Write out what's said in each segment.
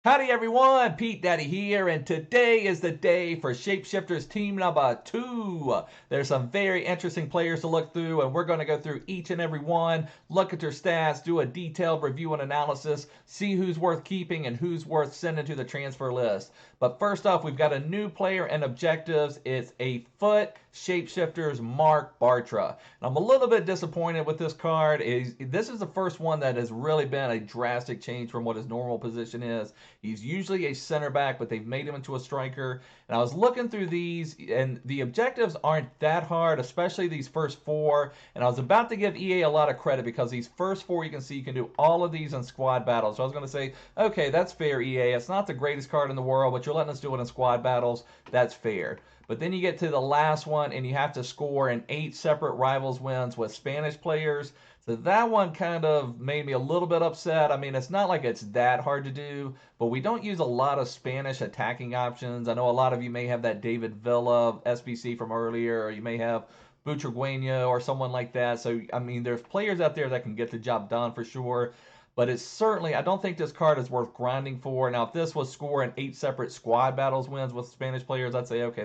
Howdy everyone, Pete Daddy here, and today is the day for ShapeShifters Team number 2. There's some very interesting players to look through, and we're going to go through each and every one, look at their stats, do a detailed review and analysis, see who's worth keeping and who's worth sending to the transfer list. But first off, we've got a new player and objectives. It's a foot ShapeShifters Marc Bartra. And I'm a little bit disappointed with this card. This is the first one that has really been a drastic change from what his normal position is. He's usually a center back, but they've made him into a striker. And I was looking through these, and the objectives aren't that hard, especially these first four. And I was about to give EA a lot of credit because these first four, you can see you can do all of these in squad battles. So I was going to say, okay, that's fair, EA. It's not the greatest card in the world, but you're letting us do it in squad battles. That's fair. But then you get to the last one, and you have to score in 8 separate rivals wins with Spanish players. So that one kind of made me a little bit upset. I mean, it's not like it's that hard to do, but we don't use a lot of Spanish attacking options. I know a lot of you may have that David Villa SBC from earlier, or you may have Butragueño or someone like that. So, I mean, there's players out there that can get the job done for sure. But it's certainly, I don't think this card is worth grinding for. Now, if this was scoring 8 separate squad battles wins with Spanish players, I'd say, okay,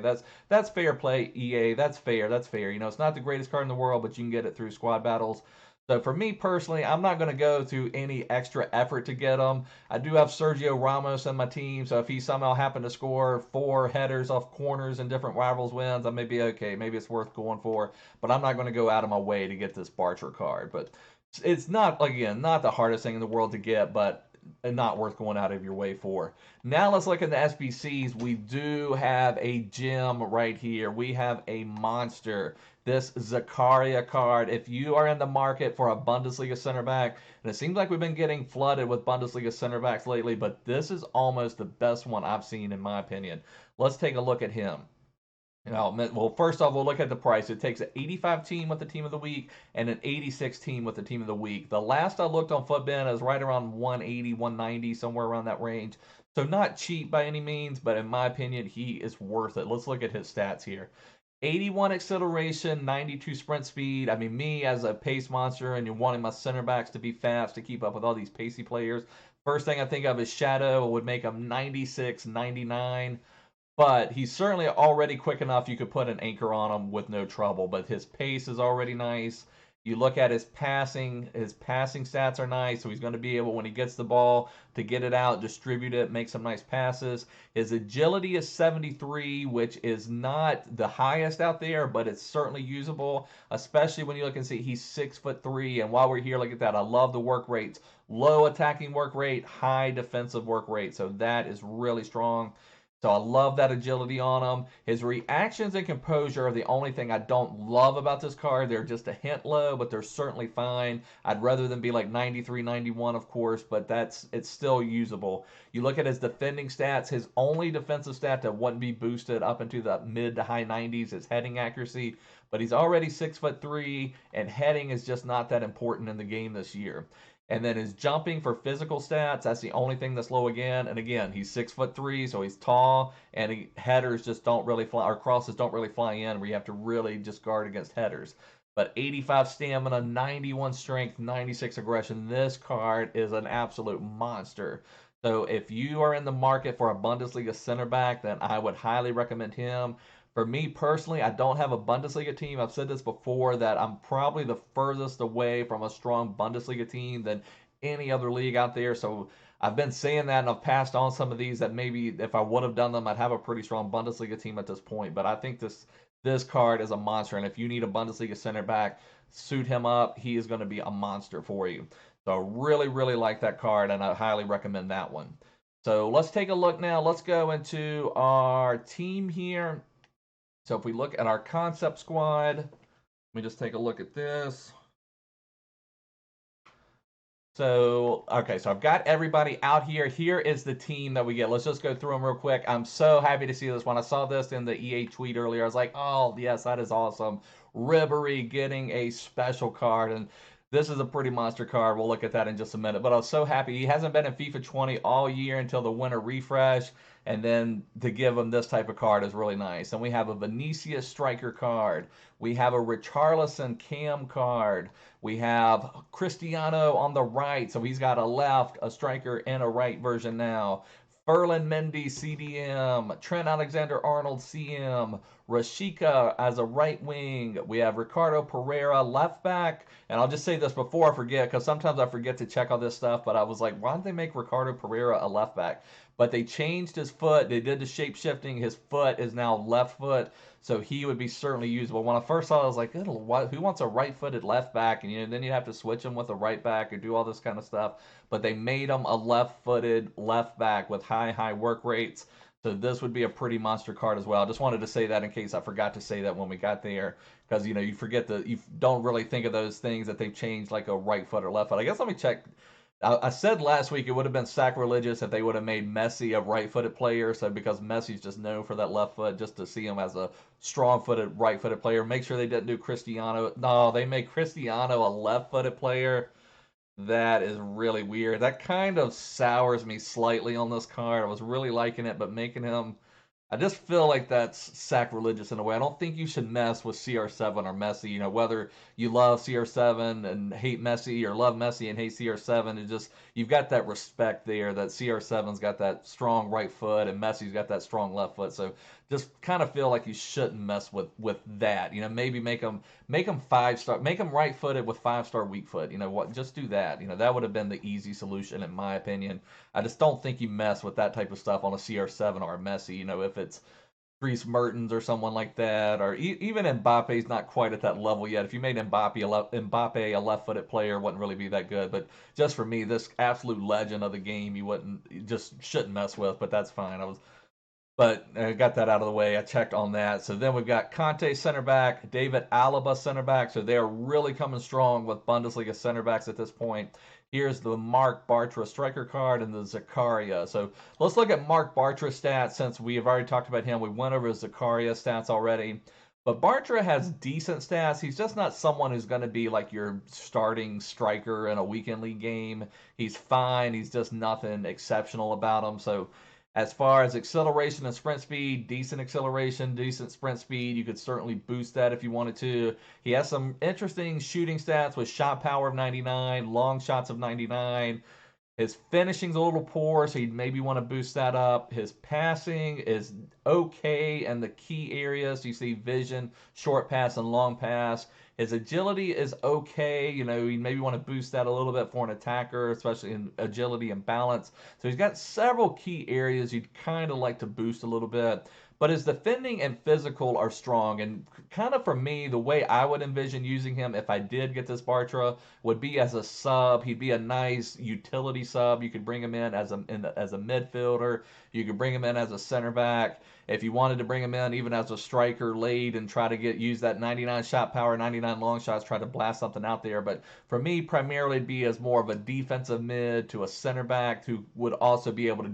that's fair play, EA. That's fair. That's fair. You know, it's not the greatest card in the world, but you can get it through squad battles. So for me personally, I'm not going to go through any extra effort to get him. I do have Sergio Ramos in my team, so if he somehow happened to score 4 headers off corners in different rivals wins, I may be okay. Maybe it's worth going for, but I'm not going to go out of my way to get this Bartra card. But it's not, again, not the hardest thing in the world to get, but not worth going out of your way for. Now let's look at the SBCs. We do have a gem right here. We have a monster. This Zakaria card. If you are in the market for a Bundesliga center back, and it seems like we've been getting flooded with Bundesliga center backs lately, but this is almost the best one I've seen in my opinion. Let's take a look at him. Well, first off, we'll look at the price. It takes an 85 team with the team of the week and an 86 team with the team of the week. The last I looked on Footbin is right around 180, 190, somewhere around that range. So not cheap by any means, but in my opinion, he is worth it. Let's look at his stats here. 81 acceleration, 92 sprint speed. I mean, me as a pace monster and you're wanting my center backs to be fast to keep up with all these pacey players. First thing I think of is Shadow. Would make him 96, 99. But he's certainly already quick enough you could put an anchor on him with no trouble. But his pace is already nice. You look at his passing stats are nice, so he's going to be able, when he gets the ball, to get it out, distribute it, make some nice passes. His agility is 73, which is not the highest out there, but it's certainly usable, especially when you look and see he's 6'3", and while we're here, look at that. I love the work rates. Low attacking work rate, high defensive work rate, so that is really strong. So I love that agility on him. His reactions and composure are the only thing I don't love about this card. They're just a hint low, but they're certainly fine. I'd rather than be like 93, 91, of course, but it's still usable. You look at his defending stats, his only defensive stat that wouldn't be boosted up into the mid to high 90s is heading accuracy, but he's already 6'3", and heading is just not that important in the game this year. And then his jumping for physical stats, that's the only thing that's low again. And again, he's 6'3", so he's tall, and headers just don't really fly, or crosses don't really fly in, where you have to really just guard against headers. But 85 stamina, 91 strength, 96 aggression. This card is an absolute monster. So if you are in the market for a Bundesliga center back, then I would highly recommend him. For me personally, I don't have a Bundesliga team. I've said this before that I'm probably the furthest away from a strong Bundesliga team than any other league out there. So I've been saying that, and I've passed on some of these that maybe if I would have done them, I'd have a pretty strong Bundesliga team at this point. But I think this card is a monster, and if you need a Bundesliga center back, suit him up. He is going to be a monster for you. So I really, really like that card, and I highly recommend that one. So let's take a look now. Let's go into our team here. So if we look at our concept squad, let me just take a look at this. So, okay, so I've got everybody out here. Here is the team that we get. Let's just go through them real quick. I'm so happy to see this. When I saw this in the EA tweet earlier, I was like, oh, yes, that is awesome. Ribery getting a special card, and this is a pretty monster card. We'll look at that in just a minute. But I was so happy. He hasn't been in FIFA 20 all year until the winter refresh. And then to give him this type of card is really nice. And we have a Vinicius striker card. We have a Richarlison CAM card. We have Cristiano on the right. So he's got a left, a striker, and a right version now. Ferland Mendy CDM, Trent Alexander-Arnold CM, Rashica as a right wing. We have Ricardo Pereira left back. And I'll just say this before I forget, because sometimes I forget to check all this stuff, but I was like, why did they make Ricardo Pereira a left back? But they changed his foot. They did the shape shifting. His foot is now left foot, so he would be certainly usable. When I first saw it, I was like, who wants a right-footed left back? And then you have to switch him with a right back or do all this kind of stuff. But they made him a left-footed left back with high work rates. So this would be a pretty monster card as well. I just wanted to say that in case I forgot to say that when we got there, because you forget you don't really think of those things that they've changed, like a right foot or left foot. I guess let me check. I said last week it would have been sacrilegious if they would have made Messi a right-footed player. So because Messi's just known for that left foot, just to see him as a strong-footed right-footed player. Make sure they didn't do Cristiano. No, they made Cristiano a left-footed player. That is really weird. That kind of sours me slightly on this card. I was really liking it, but making him, I just feel like that's sacrilegious in a way. I don't think you should mess with CR7 or Messi. Whether you love CR7 and hate Messi or love Messi and hate CR7, it just, you've got that respect there that CR7's got that strong right foot and Messi's got that strong left foot. So just kind of feel like you shouldn't mess with that. Maybe make them 5-star, make them right-footed with 5-star weak foot. Just do that. That would have been the easy solution in my opinion. I just don't think you mess with that type of stuff on a CR7 or a Messi. If it's Dries Mertens or someone like that, or even Mbappe's not quite at that level yet. If you made Mbappe a left-footed player, wouldn't really be that good. But just for me, this absolute legend of the game, you just shouldn't mess with. But that's fine. But I got that out of the way. I checked on that. So then we've got Kante center back, David Alaba center back. So they're really coming strong with Bundesliga center backs at this point. Here's the Marc Bartra striker card and the Zakaria. So let's look at Marc Bartra's stats since we have already talked about him. We went over his Zakaria stats already. But Bartra has decent stats. He's just not someone who's going to be like your starting striker in a weekend league game. He's fine. He's just nothing exceptional about him. So as far as acceleration and sprint speed, decent acceleration, decent sprint speed. You could certainly boost that if you wanted to. He has some interesting shooting stats with shot power of 99, long shots of 99. His finishing's a little poor, so you'd maybe want to boost that up. His passing is okay in the key areas. You see vision, short pass, and long pass. His agility is okay. You maybe want to boost that a little bit for an attacker, especially in agility and balance. So he's got several key areas you'd kind of like to boost a little bit. But his defending and physical are strong. And kind of for me, the way I would envision using him if I did get this Bartra would be as a sub. He'd be a nice utility sub. You could bring him in as a midfielder. You could bring him in as a center back. If you wanted to bring him in even as a striker late and try to use that 99 shot power, 99 long shots, try to blast something out there. But for me, primarily it'd be as more of a defensive mid to a center back who would also be able to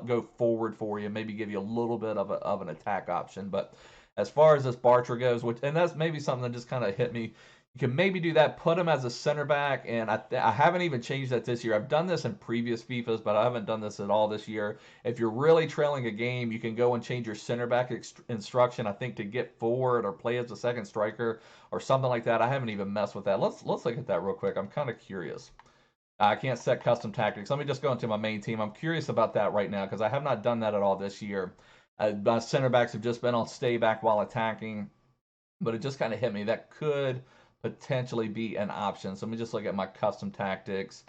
go forward for you, maybe give you a little bit of an attack option. But as far as this Bartra goes, and that's maybe something that just kind of hit me, you can maybe do that, put him as a center back, and I haven't even changed that this year. I've done this in previous FIFAs, but I haven't done this at all this year. If you're really trailing a game, you can go and change your center back instruction, I think, to get forward or play as a second striker or something like that. I haven't even messed with that. Let's look at that real quick. I'm kind of curious. I can't set custom tactics. Let me just go into my main team. I'm curious about that right now because I have not done that at all this year. My center backs have just been on stay back while attacking, but it just kind of hit me. That could potentially be an option. So let me just look at my custom tactics.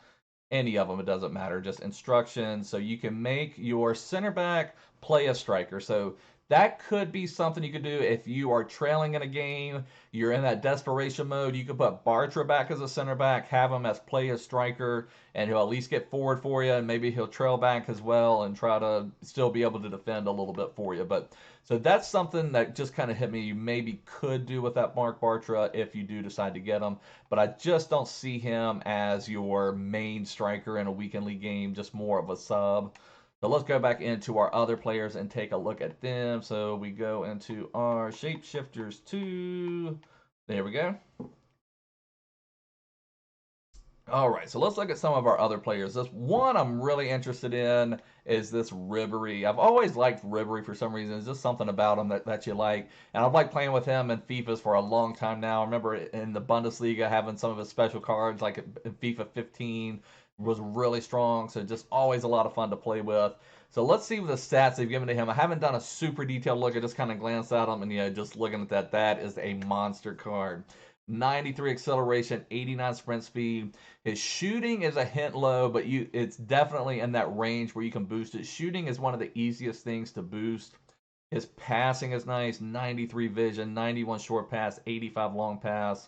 Any of them, it doesn't matter. Just instructions. So you can make your center back play a striker. So that could be something you could do if you are trailing in a game. You're in that desperation mode. You could put Bartra back as a center back, have him as play a striker, and he'll at least get forward for you, and maybe he'll trail back as well and try to still be able to defend a little bit for you. But so that's something that just kind of hit me. You maybe could do with that Marc Bartra if you do decide to get him. But I just don't see him as your main striker in a weekend league game, just more of a sub. So let's go back into our other players and take a look at them. So we go into our ShapeShifters 2. There we go. All right, so let's look at some of our other players. This one I'm really interested in is this Ribery. I've always liked Ribery for some reason. It's just something about him that you like. And I've liked playing with him in FIFAs for a long time now. I remember in the Bundesliga having some of his special cards, like in FIFA 15. was really strong, so just always a lot of fun to play with. So let's see the stats they've given to him. I haven't done a super detailed look. I just kind of glanced at them, and just looking at that, that is a monster card. 93 acceleration, 89 sprint speed. His shooting is a hint low, but it's definitely in that range where you can boost it. Shooting is one of the easiest things to boost. His passing is nice, 93 vision, 91 short pass, 85 long pass.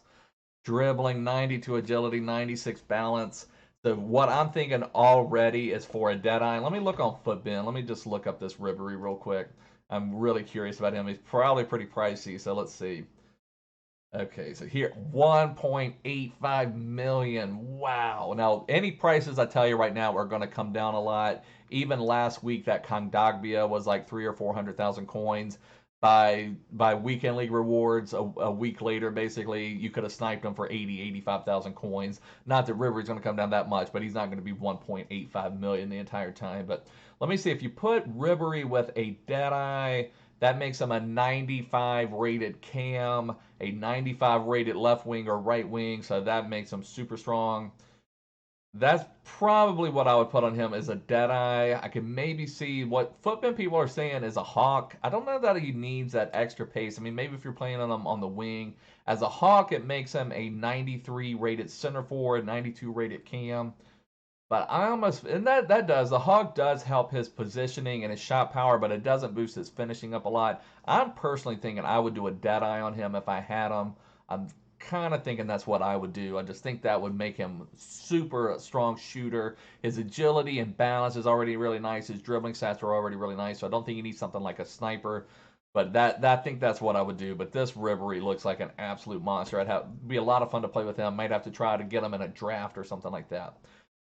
Dribbling, 92 agility, 96 balance. So what I'm thinking already is for a Deadeye. Let me look on Footbin. Let me just look up this Ribery real quick. I'm really curious about him. He's probably pretty pricey, so let's see. Okay, so here, 1.85 million. Wow. Now, any prices I tell you right now are going to come down a lot. Even last week, that Kondogbia was like 300,000 or 400,000 coins. By weekend league rewards, a week later, basically, you could have sniped him for 85,000 coins. Not that Ribery's going to come down that much, but he's not going to be 1.85 million the entire time. But let me see, if you put Ribery with a Deadeye, that makes him a 95 rated cam, a 95 rated left wing or right wing, so that makes him super strong. That's probably what I would put on him as a Deadeye. I can maybe see what Footbin people are saying is a Hawk. I don't know that he needs that extra pace. I mean, maybe if you're playing on him on the wing. As a Hawk, it makes him a 93 rated center forward, 92 rated cam. But I almost, and that does, the Hawk does help his positioning and his shot power, but it doesn't boost his finishing up a lot. I'm personally thinking I would do a Deadeye on him if I had him. I'm kind of thinking that's what I would do. I just think that would make him super strong shooter. His agility and balance is already really nice. His dribbling stats are already really nice, so I don't think he needs something like a sniper. But I think that's what I would do. But this Ribery looks like an absolute monster. It'd be a lot of fun to play with him. Might have to try to get him in a draft or something like that.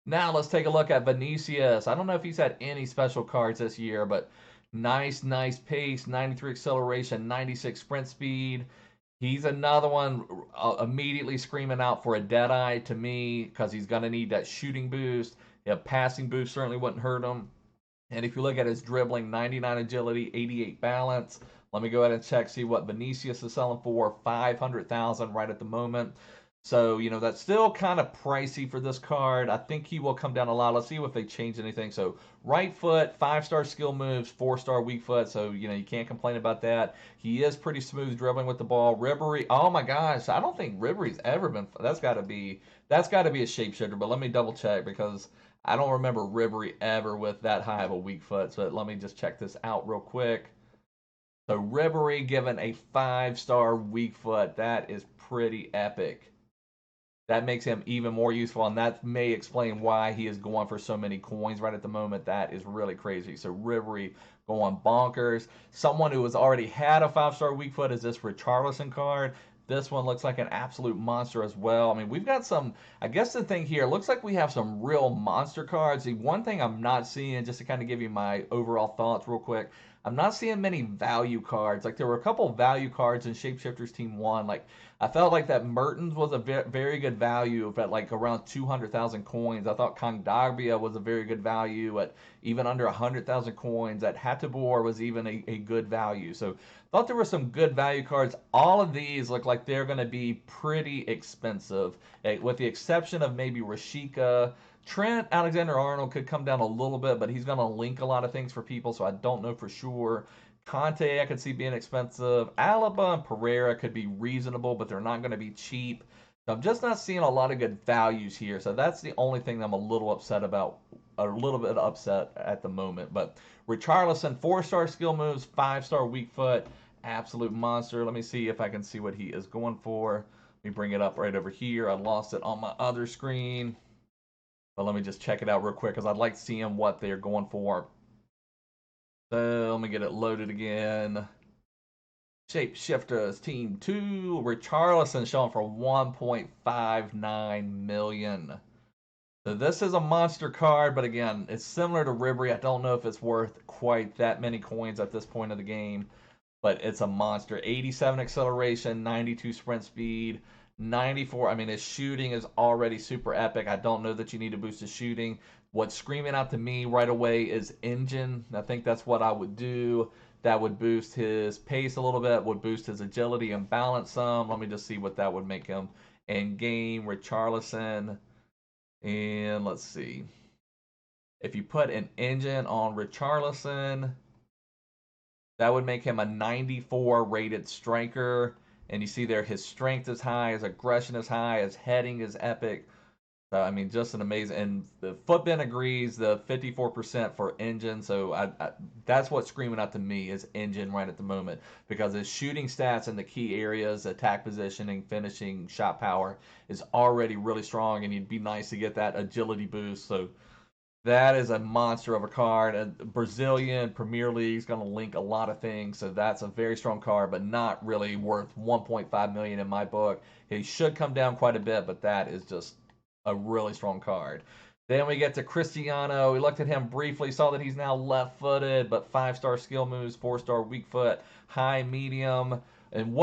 Now let's take a look at Vinicius. I don't know if he's had any special cards this year, but nice pace, 93 acceleration, 96 sprint speed. He's another one immediately screaming out for a Deadeye to me because he's going to need that shooting boost. A passing boost certainly wouldn't hurt him. And if you look at his dribbling, 99 agility, 88 balance. Let me go ahead and check, see what Vinicius is selling for. 500,000 right at the moment. So, that's still kind of pricey for this card. I think he will come down a lot. Let's see if they change anything. So, right foot, 5-star skill moves, 4-star weak foot. So, you can't complain about that. He is pretty smooth dribbling with the ball. Ribery, oh my gosh, I don't think Ribery's ever been, that's got to be a shapeshifter. But let me double check because I don't remember Ribery ever with that high of a weak foot. So, let me just check this out real quick. So, Ribery given a 5-star weak foot. That is pretty epic. That makes him even more useful, and that may explain why he is going for so many coins right at the moment. That is really crazy. So Ribery going bonkers. Someone who has already had a 5-star weak foot is this Richarlison card. This one looks like an absolute monster as well. I mean, we've got some, I guess the thing here, looks like we have some real monster cards. The one thing I'm not seeing, just to kind of give you my overall thoughts real quick, I'm not seeing many value cards. Like, there were a couple of value cards in ShapeShifters Team 1. Like, I felt like that Mertens was a very good value at like around 200,000 coins. I thought Kondogbia was a very good value at even under 100,000 coins. That Hateboer was even a good value. So thought there were some good value cards. All of these look like they're going to be pretty expensive, with the exception of maybe Rashica. Trent Alexander-Arnold could come down a little bit, but he's going to link a lot of things for people, so I don't know for sure. Kante, I could see being expensive. Alaba and Pereira could be reasonable, but they're not going to be cheap. So I'm just not seeing a lot of good values here. So that's the only thing I'm a little upset about, a little bit upset at the moment. But Richarlison, 4-star skill moves, 5-star weak foot, absolute monster. Let me see if I can see what he is going for. Let me bring it up right over here. I lost it on my other screen. But let me just check it out real quick because I'd like to see what they're going for. So let me get it loaded again. ShapeShifters Team 2. Richarlison showing for 1.59 million. So this is a monster card, but again, it's similar to Ribery. I don't know if it's worth quite that many coins at this point of the game, but it's a monster. 87 acceleration, 92 sprint speed, 94. I mean, his shooting is already super epic. I don't know that you need to boost his shooting. What's screaming out to me right away is engine. I think that's what I would do. That would boost his pace a little bit, would boost his agility and balance some. Let me just see what that would make him. In game, Richarlison. And let's see. If you put an engine on Richarlison, that would make him a 94 rated striker. And you see there, his strength is high, his aggression is high, his heading is epic. So, I mean, just an amazing. And the Footbin agrees the 54% for engine. So that's what's screaming out to me is engine right at the moment because his shooting stats in the key areas, attack positioning, finishing, shot power is already really strong. And it'd be nice to get that agility boost. So that is a monster of a card. And Brazilian Premier League is going to link a lot of things, so that's a very strong card, but not really worth 1.5 million in my book. He should come down quite a bit, but that is just a really strong card. Then we get to Cristiano. We looked at him briefly, saw that he's now left-footed, but 5-star skill moves, 4-star weak foot, high, medium. And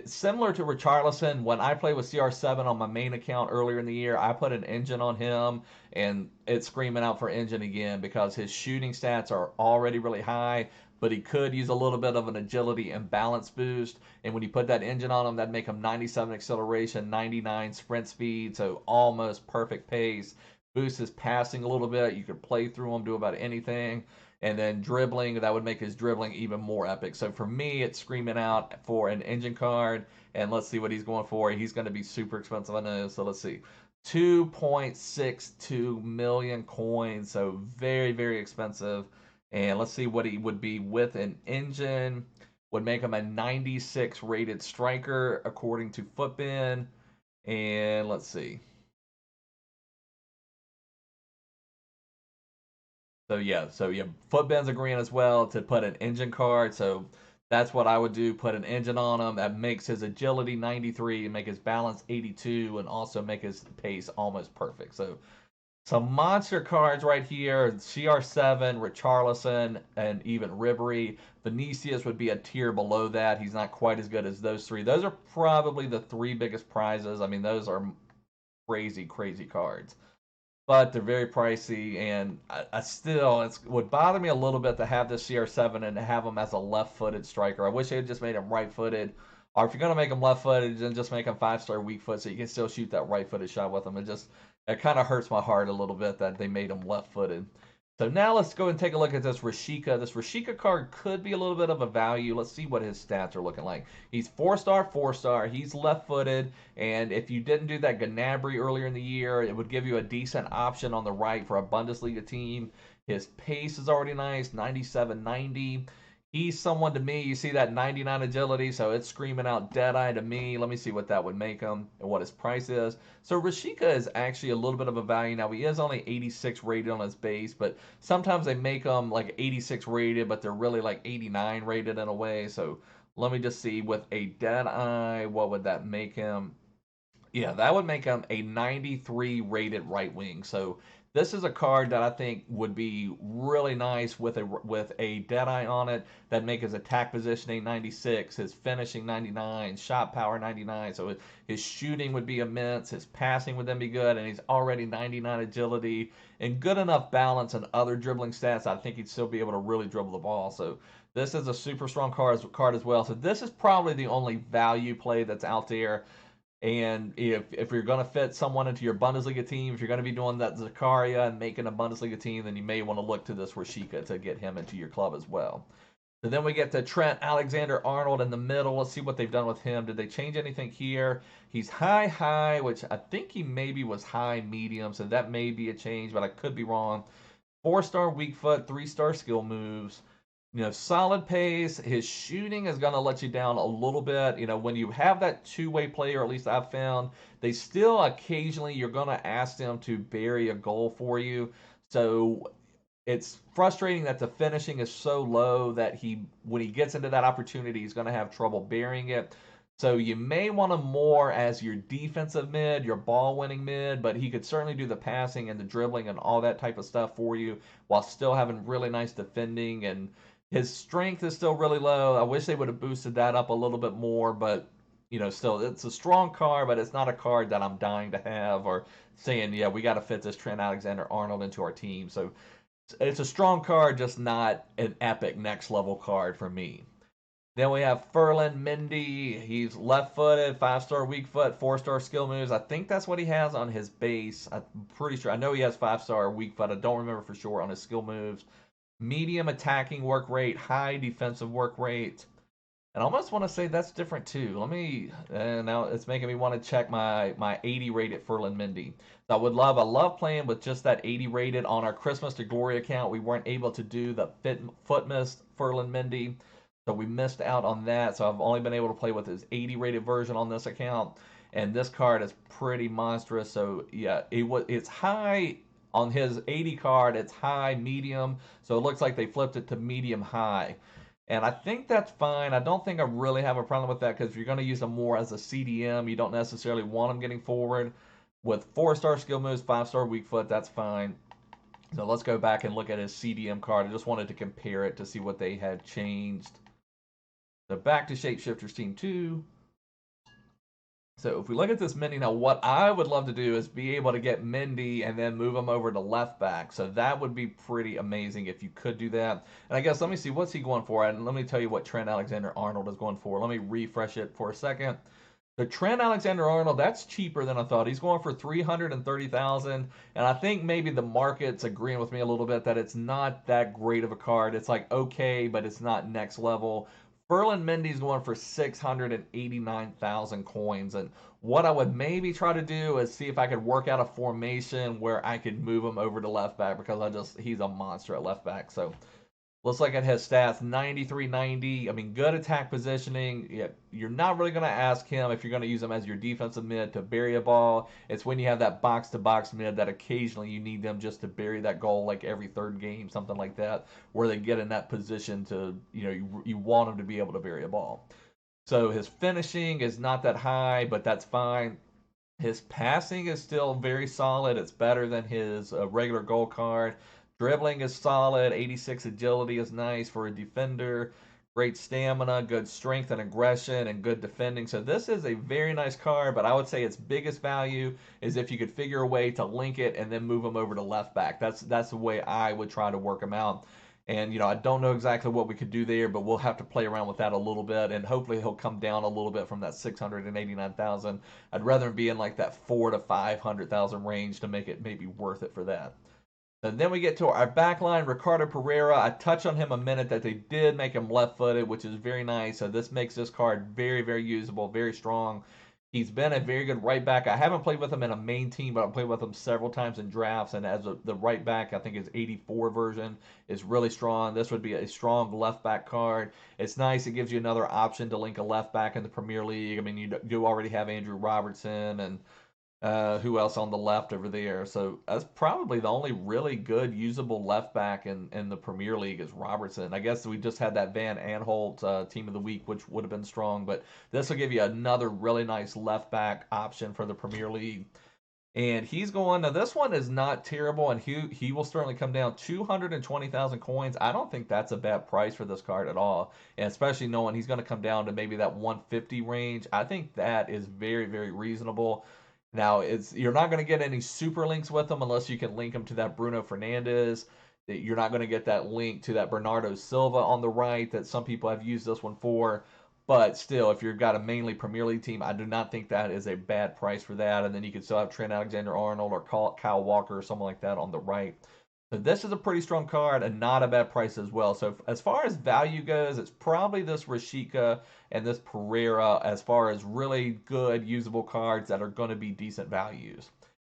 similar to Richarlison, when I played with CR7 on my main account earlier in the year, I put an engine on him, and it's screaming out for engine again because his shooting stats are already really high, but he could use a little bit of an agility and balance boost. And when you put that engine on him, that'd make him 97 acceleration, 99 sprint speed, so almost perfect pace. Boost his passing a little bit. You could play through him, do about anything. And then dribbling, that would make his dribbling even more epic. So for me, it's screaming out for an engine card. And let's see what he's going for. He's going to be super expensive, I know. So let's see. 2.62 million coins. So very, very expensive. And let's see what he would be with an engine. Would make him a 96 rated striker according to Footbin. And let's see. So yeah, Footbin's agreeing as well to put an engine card. So that's what I would do. Put an engine on him. That makes his agility 93 and make his balance 82 and also make his pace almost perfect. So some monster cards right here. CR7, Richarlison, and even Ribery. Vinicius would be a tier below that. He's not quite as good as those three. Those are probably the three biggest prizes. I mean, those are crazy, crazy cards, but they're very pricey, and I still, it would bother me a little bit to have this CR7 and to have him as a left-footed striker. I wish they had just made him right-footed, or if you're going to make him left-footed, then just make him 5-star weak foot so you can still shoot that right-footed shot with him. It kind of hurts my heart a little bit that they made him left-footed. So now let's go and take a look at this Rashica. This Rashica card could be a little bit of a value. Let's see what his stats are looking like. He's 4-star, 4-star. He's left-footed, and if you didn't do that Gnabry earlier in the year, it would give you a decent option on the right for a Bundesliga team. His pace is already nice, 97-90. He's someone to me, you see that 99 agility, so it's screaming out Deadeye to me. Let me see what that would make him and what his price is. So Rashica is actually a little bit of a value. Now, he is only 86 rated on his base, but sometimes they make him like 86 rated, but they're really like 89 rated in a way. So let me just see with a Deadeye, what would that make him? Yeah, that would make him a 93 rated right wing. So this is a card that I think would be really nice with a Deadeye on it that make his attack positioning 96, his finishing 99, shot power 99. So his shooting would be immense, his passing would then be good, and he's already 99 agility and good enough balance and other dribbling stats. I think he'd still be able to really dribble the ball. So this is a super strong card as well. So this is probably the only value play that's out there. And if you're going to fit someone into your Bundesliga team, if you're going to be doing that Zakaria and making a Bundesliga team, then you may want to look to this Rashica to get him into your club as well. So then we get to Trent Alexander-Arnold in the middle. Let's see what they've done with him. Did they change anything here? He's high, which I think he maybe was high medium, so that may be a change, but I could be wrong. 4-star weak foot, 3-star skill moves. Solid pace. His shooting is going to let you down a little bit. When you have that two-way play, or at least I've found, they still occasionally, you're going to ask them to bury a goal for you. So it's frustrating that the finishing is so low that when he gets into that opportunity, he's going to have trouble burying it. So you may want him more as your defensive mid, your ball-winning mid, but he could certainly do the passing and the dribbling and all that type of stuff for you while still having really nice defending. And his strength is still really low. I wish they would have boosted that up a little bit more, but still, it's a strong card, but it's not a card that I'm dying to have or saying, yeah, we got to fit this Trent Alexander-Arnold into our team. So it's a strong card, just not an epic next level card for me. Then we have Ferland Mendy. He's left-footed, 5-star weak foot, 4-star skill moves. I think that's what he has on his base. I'm pretty sure. I know he has 5-star weak foot. I don't remember for sure on his skill moves. Medium attacking work rate, high defensive work rate. And I almost want to say that's different too. Let me, now it's making me want to check my 80 rated Ferland Mendy. So I love playing with just that 80 rated on our Christmas to Glory account. We weren't able to do the foot mist Ferland Mendy. So we missed out on that. So I've only been able to play with his 80 rated version on this account. And this card is pretty monstrous. So yeah, it's high on his 80 card. It's high, medium. So it looks like they flipped it to medium high. And I think that's fine. I don't think I really have a problem with that because if you're going to use him more as a CDM, you don't necessarily want him getting forward. With 4-star skill moves, 5-star weak foot, that's fine. So let's go back and look at his CDM card. I just wanted to compare it to see what they had changed. So back to ShapeShifters Team 2. So if we look at this Mendy now, what I would love to do is be able to get Mendy and then move him over to left back. So that would be pretty amazing if you could do that. And I guess let me see, what's he going for? And let me tell you what Trent Alexander-Arnold is going for. Let me refresh it for a second. The Trent Alexander-Arnold, that's cheaper than I thought. He's going for $330,000, and I think maybe the market's agreeing with me a little bit that it's not that great of a card. It's like okay, but it's not next level. Ferland Mendy's going for 689,000 coins, and what I would maybe try to do is see if I could work out a formation where I could move him over to left back because he's a monster at left back. So let's look at his stats. 93-90. I mean, good attack positioning. Yeah, you're not really going to ask him if you're going to use him as your defensive mid to bury a ball. It's when you have that box-to-box mid that occasionally you need them just to bury that goal like every third game, something like that, where they get in that position to, you want them to be able to bury a ball. So his finishing is not that high, but that's fine. His passing is still very solid. It's better than his regular goal card. Dribbling is solid. 86 agility is nice for a defender. Great stamina, good strength and aggression, and good defending. So this is a very nice card, but I would say its biggest value is if you could figure a way to link it and then move him over to left back. That's the way I would try to work him out. And, I don't know exactly what we could do there, but we'll have to play around with that a little bit, and hopefully he'll come down a little bit from that 689,000. I'd rather be in like that 400,000 to 500,000 range to make it maybe worth it for that. And then we get to our backline, Ricardo Pereira. I touched on him a minute that they did make him left-footed, which is very nice. So this makes this card very, very usable, very strong. He's been a very good right back. I haven't played with him in a main team, but I've played with him several times in drafts. And as the right back, I think his 84 version is really strong. This would be a strong left back card. It's nice. It gives you another option to link a left back in the Premier League. I mean, you already have Andrew Robertson and who else on the left over there? So that's probably the only really good usable left back in the Premier League is Robertson. I guess we just had that Van Aanholt team of the week, which would have been strong, but this will give you another really nice left back option for the Premier League. And he's going, now this one is not terrible, and he will certainly come down 220,000 coins. I don't think that's a bad price for this card at all, and especially knowing he's going to come down to maybe that 150 range. I think that is very, very reasonable. Now, you're not going to get any super links with them unless you can link them to that Bruno Fernandes. You're not going to get that link to that Bernardo Silva on the right that some people have used this one for. But still, if you've got a mainly Premier League team, I do not think that is a bad price for that. And then you could still have Trent Alexander-Arnold or Kyle Walker or someone like that on the right. So this is a pretty strong card and not a bad price as well. So as far as value goes, it's probably this Rashica and this Pereira as far as really good usable cards that are going to be decent values.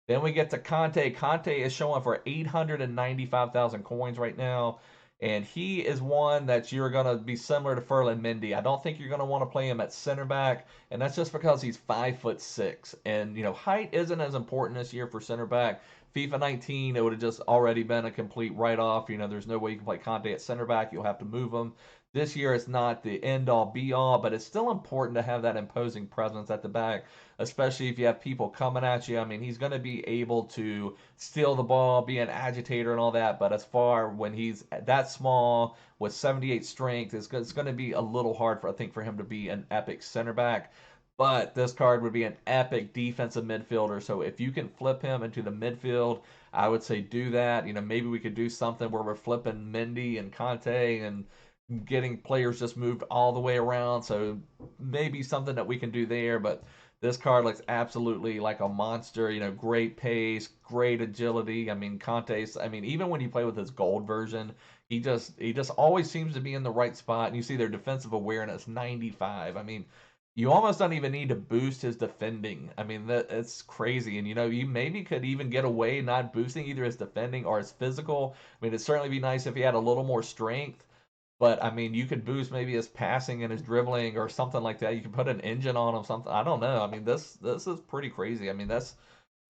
Then we get to Kante. Kante is showing for 895,000 coins right now. And he is one that you're going to be similar to Ferland Mendy. I don't think you're going to want to play him at center back, and that's just because he's 5'6". And, height isn't as important this year for center back. FIFA 19, it would have just already been a complete write-off. There's no way you can play Kante at center back. You'll have to move him. This year, it's not the end-all, be-all, but it's still important to have that imposing presence at the back, especially if you have people coming at you. I mean, he's going to be able to steal the ball, be an agitator and all that, but as far when he's that small with 78 strength, it's going to be a little hard, I think, for him to be an epic center back. But this card would be an epic defensive midfielder. So if you can flip him into the midfield, I would say do that. Maybe we could do something where we're flipping Mendy and Kante and getting players just moved all the way around. So maybe something that we can do there. But this card looks absolutely like a monster. You know, great pace, great agility. I mean, Kante's. I mean, even when you play with his gold version, he just always seems to be in the right spot. And you see their defensive awareness 95. I mean, you almost don't even need to boost his defending. I mean, it's crazy. And, you know, you maybe could even get away not boosting either his defending or his physical. I mean, it'd certainly be nice if he had a little more strength. But, I mean, you could boost maybe his passing and his dribbling or something like that. You could put an engine on him, something. I don't know. I mean, this is pretty crazy. I mean, that's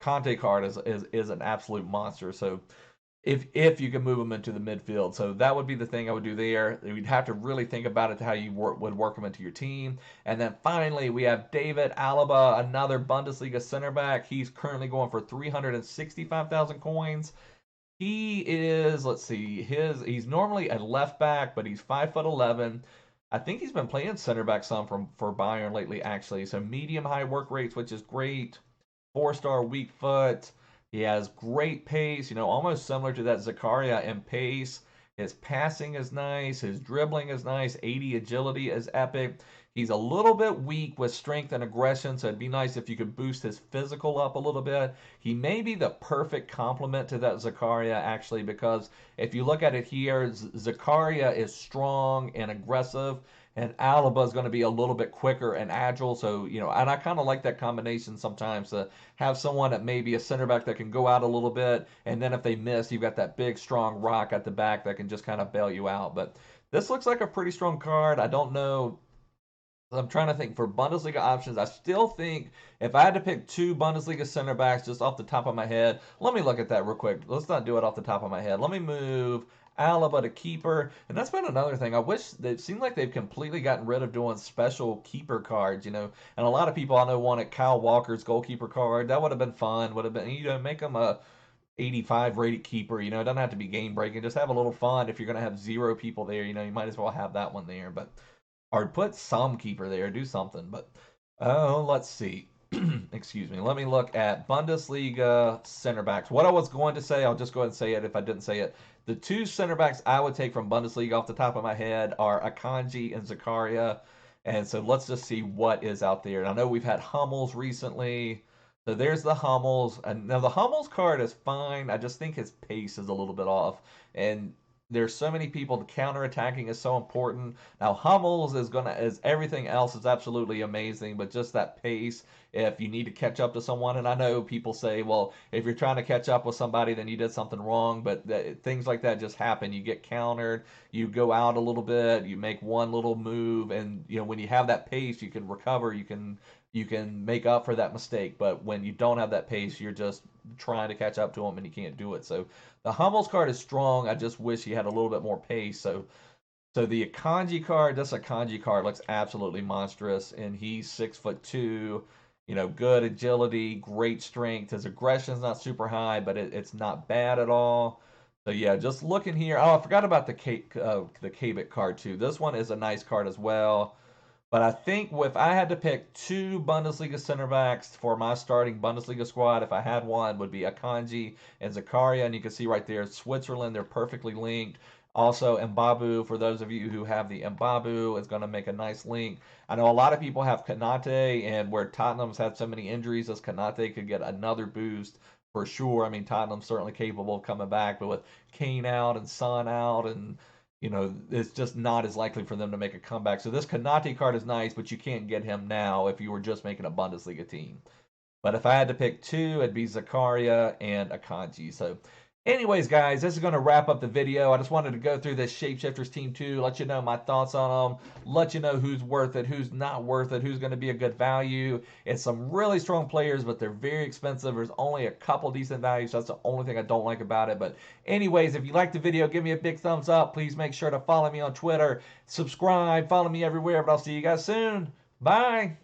Kante card is an absolute monster. So, if you can move him into the midfield. So that would be the thing I would do there. You'd have to really think about it, how you would work him into your team. And then finally, we have David Alaba, another Bundesliga center back. He's currently going for 365,000 coins. He is, let's see, he's normally a left back, but he's 5'11". I think he's been playing center back some for Bayern lately, actually. So medium high work rates, which is great. 4-star weak foot. He has great pace, you know, almost similar to that Zakaria in pace. His passing is nice. His dribbling is nice. 80 agility is epic. He's a little bit weak with strength and aggression, so it'd be nice if you could boost his physical up a little bit. He may be the perfect complement to that Zakaria, actually, because if you look at it here, Zakaria is strong and aggressive, and Alaba is going to be a little bit quicker and agile. So, you know, and I kind of like that combination sometimes, to have someone that may be a center back that can go out a little bit, and then if they miss, you've got that big, strong rock at the back that can just kind of bail you out. But this looks like a pretty strong card. I don't know. I'm trying to think for Bundesliga options. I still think if I had to pick two Bundesliga center backs just off the top of my head, let me look at that real quick. Let's not do it off the top of my head. Let me move Alaba to keeper. And that's been another thing. I wish it seemed like they've completely gotten rid of doing special keeper cards, you know. And a lot of people I know wanted Kyle Walker's goalkeeper card. That would have been fun. Would have been, you know, make him a 85 rated keeper. You know, it doesn't have to be game breaking. Just have a little fun. If you're going to have 0 people there, you know, you might as well have that one there. But or put some keeper there, do something. But let's see. Excuse me. Let me look at Bundesliga center backs. What I was going to say, I'll just go ahead and say it if I didn't say it. The two center backs I would take from Bundesliga off the top of my head are Akanji and Zakaria. And so let's just see what is out there. And I know we've had Hummels recently. So there's the Hummels. And now the Hummels card is fine. I just think his pace is a little bit off. And there's so many people. The counter-attacking is so important. Now Hummels is everything else is absolutely amazing, but just that pace, if you need to catch up to someone, and I know people say, well, if you're trying to catch up with somebody, then you did something wrong, but things like that just happen. You get countered, you go out a little bit, you make one little move, and you know when you have that pace, you can recover, you can make up for that mistake. But when you don't have that pace, you're just trying to catch up to them and you can't do it. So the Hummels card is strong. I just wish he had a little bit more pace. So the Akanji card, this Akanji card looks absolutely monstrous, and he's 6'2". You know, good agility, great strength. His aggression is not super high, but it's not bad at all. So yeah, just looking here. Oh, I forgot about the Kabik card too. This one is a nice card as well. But I think if I had to pick two Bundesliga center backs for my starting Bundesliga squad, if I had one, would be Akanji and Zakaria. And you can see right there, Switzerland, they're perfectly linked. Also, Mbabu, for those of you who have the Mbabu, is going to make a nice link. I know a lot of people have Konate, and where Tottenham's had so many injuries, as Konate could get another boost for sure. I mean, Tottenham's certainly capable of coming back, but with Kane out and Son out, and you know, it's just not as likely for them to make a comeback. So this Konate card is nice, but you can't get him now if you were just making a Bundesliga team. But if I had to pick two, it'd be Zakaria and Akanji. So anyways, guys, this is going to wrap up the video. I just wanted to go through this ShapeShifters Team 2, let you know my thoughts on them, let you know who's worth it, who's not worth it, who's going to be a good value. It's some really strong players, but they're very expensive. There's only a couple decent values. So that's the only thing I don't like about it. But anyways, if you liked the video, give me a big thumbs up. Please make sure to follow me on Twitter, subscribe, follow me everywhere. But I'll see you guys soon. Bye.